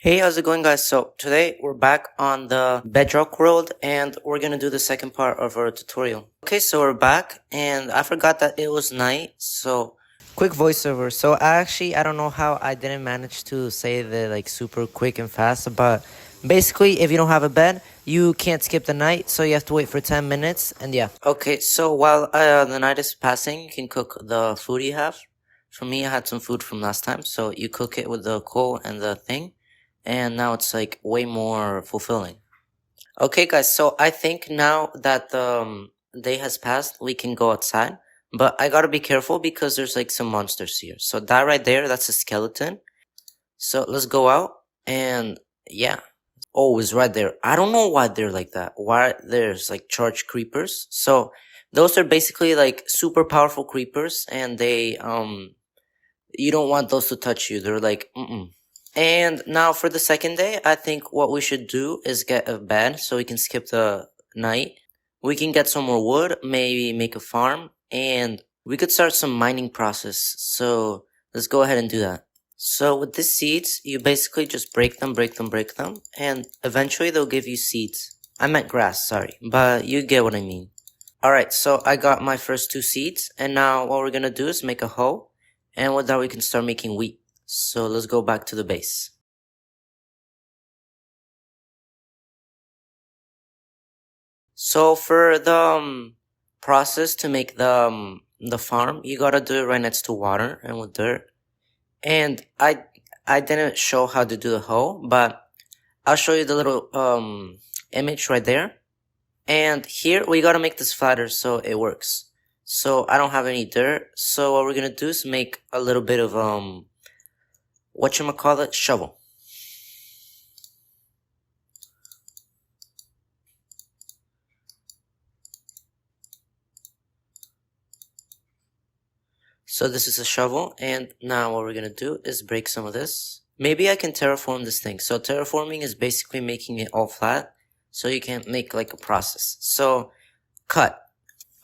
Hey, how's it going, guys? So today we're back on the Bedrock world and we're gonna do the second part of our tutorial. Okay, so we're back and I forgot that it was night, so quick voiceover. So I don't know how I didn't manage to say the like super quick and fast, but basically if you don't have a bed, you can't skip the night, so you have to wait for 10 minutes and yeah. Okay, so while the night is passing, you can cook the food you have. For me, I had some food from last time, so you cook it with the coal and the thing. And now it's like way more fulfilling. Okay, guys, so I think now that the day has passed, we can go outside. But I gotta be careful because there's like some monsters here. So that right there, that's a skeleton. So let's go out and yeah. Oh, it's right there. I don't know why they're like that. Why there's like charged creepers. So those are basically like super powerful creepers and they you don't want those to touch you. They're like And now for the second day, I think what we should do is get a bed so we can skip the night. We can get some more wood, maybe make a farm, and we could start some mining process. So let's go ahead and do that. So with these seeds, you basically just break them, and eventually they'll give you seeds. I meant grass, sorry, but you get what I mean. Alright, so I got my first two seeds, and now what we're gonna do is make a hoe, and with that we can start making wheat. So let's go back to the base. So for the process to make the farm, you gotta do it right next to water and with dirt. And I didn't show how to do the hoe, but I'll show you the little image right there. And here we gotta make this flatter so it works. So I don't have any dirt, so what we're gonna do is make a little bit of whatchamacallit, shovel. So this is a shovel, and now what we're gonna do is break some of this. Maybe I can terraform this thing. So terraforming is basically making it all flat, so you can make like a process. So, cut.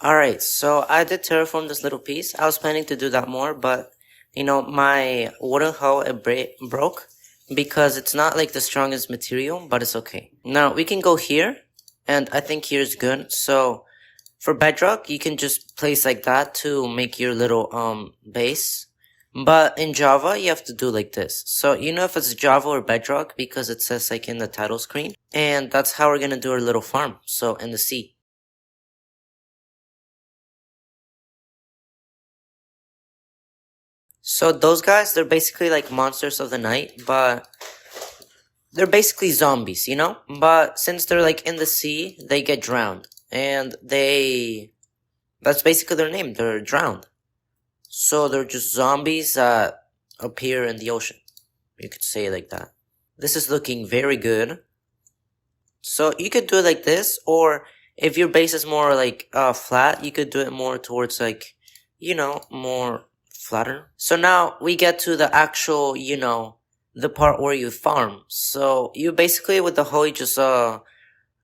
Alright, so I did terraform this little piece. I was planning to do that more, but, you know, my wooden hoe, it broke, because it's not like the strongest material, but it's okay. Now, we can go here, and I think here's good. So, for bedrock, you can just place like that to make your little base. But in Java, you have to do like this. So you know if it's Java or bedrock because it says like in the title screen. And that's how we're gonna do our little farm. So in the sea. So those guys, they're basically like monsters of the night, but they're basically zombies, you know? But since they're like in the sea, they get drowned. And that's basically their name. They're drowned. So they're just zombies that appear in the ocean. You could say it like that. This is looking very good. So you could do it like this, or if your base is more like flat, you could do it more towards like, you know, more flatter. So now we get to the actual, you know, the part where you farm. So you basically with the hoe, you just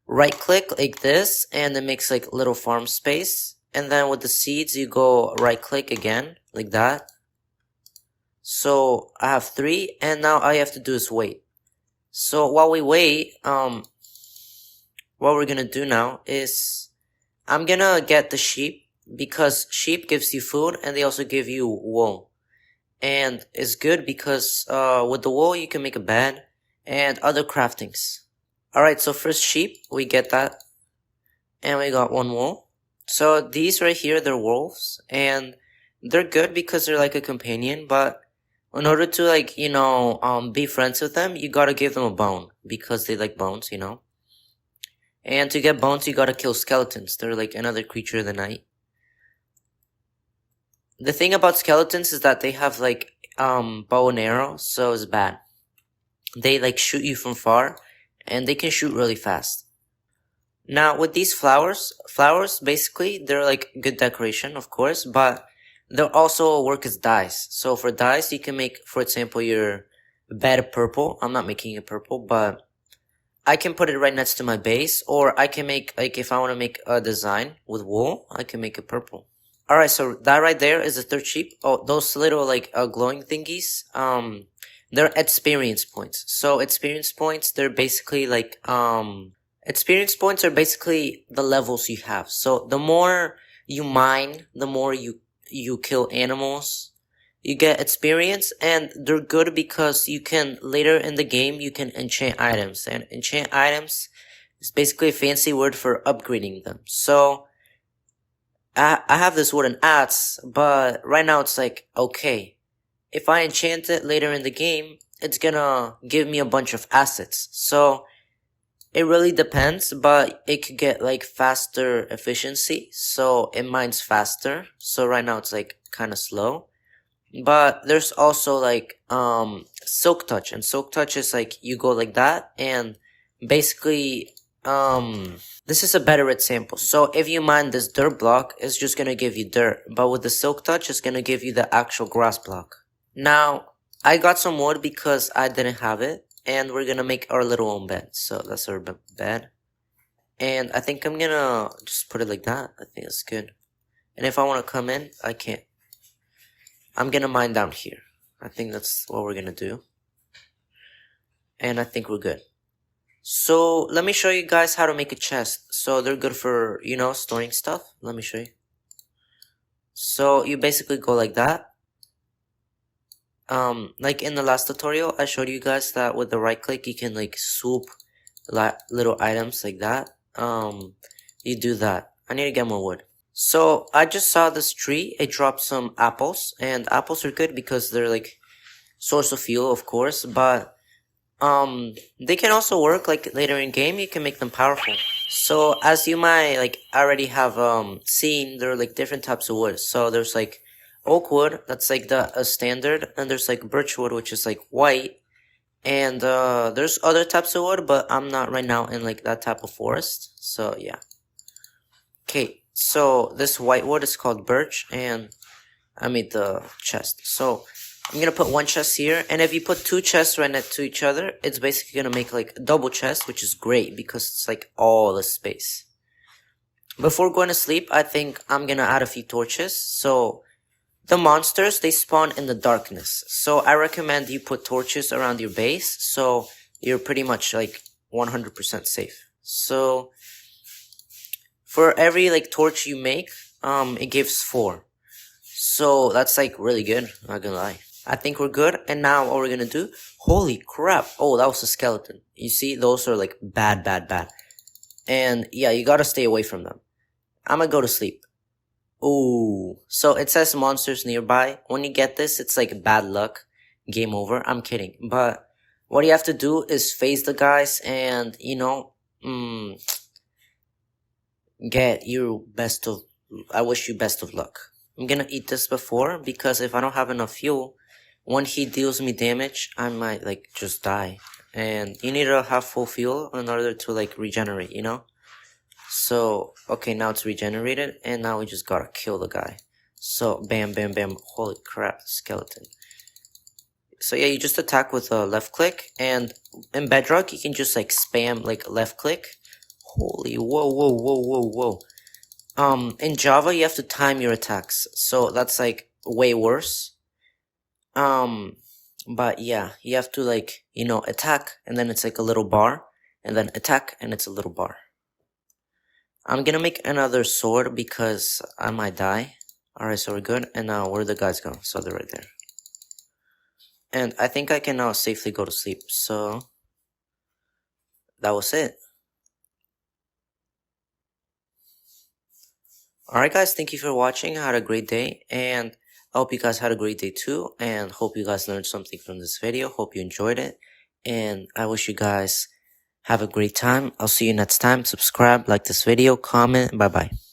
right click like this, and it makes like little farm space. And then with the seeds, you go right click again, like that. So I have 3, and now all you have to do is wait. So while we wait, what we're gonna do now is, I'm gonna get the sheep, because sheep gives you food, and they also give you wool. And it's good because, with the wool, you can make a bed, and other craftings. Alright, so first sheep, we get that. And we got 1 wool. So these right here, they're wolves, and they're good because they're like a companion, but in order to like, you know, be friends with them, you gotta give them a bone, because they like bones, you know? And to get bones, you gotta kill skeletons. They're like another creature of the night. The thing about skeletons is that they have like, bow and arrow, so it's bad. They like shoot you from far, and they can shoot really fast. Now, with these flowers basically, they're like good decoration, of course, but they'll also work as dyes. So for dyes, you can make, for example, your bed purple. I'm not making it purple, but I can put it right next to my base, or I can make, like, if I want to make a design with wool, I can make it purple. Alright, so that right there is the third sheep. Oh, those little, like, glowing thingies, they're experience points. So experience points, they're basically like, experience points are basically the levels you have. So the more you mine, the more you kill animals, you get experience, and they're good because you can, later in the game, you can enchant items. And enchant items is basically a fancy word for upgrading them. So, I have this wooden axe, but right now it's like, okay, if I enchant it later in the game, it's gonna give me a bunch of assets. So, it really depends, but it could get like faster efficiency, so it mines faster. So right now it's like kinda slow. But there's also like silk touch, and silk touch is like you go like that, and basically this is a better example. So if you mine this dirt block, it's just gonna give you dirt, but with the silk touch, it's gonna give you the actual grass block. Now I got some wood because I didn't have it, and we're gonna make our little own bed. So that's our bed, and I think I'm gonna just put it like that. I think that's good. And if I want to come in, I can't. I'm gonna mine down here. I think that's what we're gonna do. And I think we're good. So let me show you guys how to make a chest. So they're good for, storing stuff. Let me show you. So you basically go like that. Like in the last tutorial, I showed you guys that with the right click, you can like swoop little items like that. You do that. I need to get more wood. So I just saw this tree. It dropped some apples, and apples are good because they're like source of fuel, of course, but they can also work like later in game. You can make them powerful. So as you might like already have seen, there are like different types of wood. So there's like oak wood, that's like a standard, and there's like birch wood, which is like white, and there's other types of wood, but I'm not right now in like that type of forest. So yeah. Okay, so this white wood is called birch, and I made the chest. So I'm gonna put one chest here, and if you put two chests right next to each other, it's basically gonna make like a double chest, which is great because it's like all the space. Before going to sleep, I think I'm gonna add a few torches. So the monsters, they spawn in the darkness. So I recommend you put torches around your base, so you're pretty much like 100% safe. So for every like torch you make, it gives 4. So that's like really good, not gonna lie. I think we're good, and now what we're gonna do, holy crap, oh, that was a skeleton. You see, those are like bad. And yeah, you gotta stay away from them. I'm gonna go to sleep. Ooh, so it says monsters nearby. When you get this, it's like bad luck, game over. I'm kidding, but what you have to do is face the guys and, I wish you best of luck. I'm gonna eat this before, because if I don't have enough fuel, when he deals me damage, I might like just die. And you need to have full fuel in order to like regenerate, So, okay, now it's regenerated, and now we just gotta kill the guy. So, bam, holy crap, skeleton. So yeah, you just attack with a left click, and in Bedrock, you can just like spam like left click. Holy, whoa. In Java, you have to time your attacks, so that's like way worse. But yeah, you have to like, attack, and then it's like a little bar, and then attack, and it's a little bar. I'm gonna make another sword because I might die. Alright, so we're good, and now where the guys go? So they're right there. And I think I can now safely go to sleep, so that was it. Alright guys, thank you for watching. I had a great day, and I hope you guys had a great day too, and hope you guys learned something from this video. Hope you enjoyed it, and I wish you guys have a great time. I'll see you next time. Subscribe, like this video, comment. Bye bye.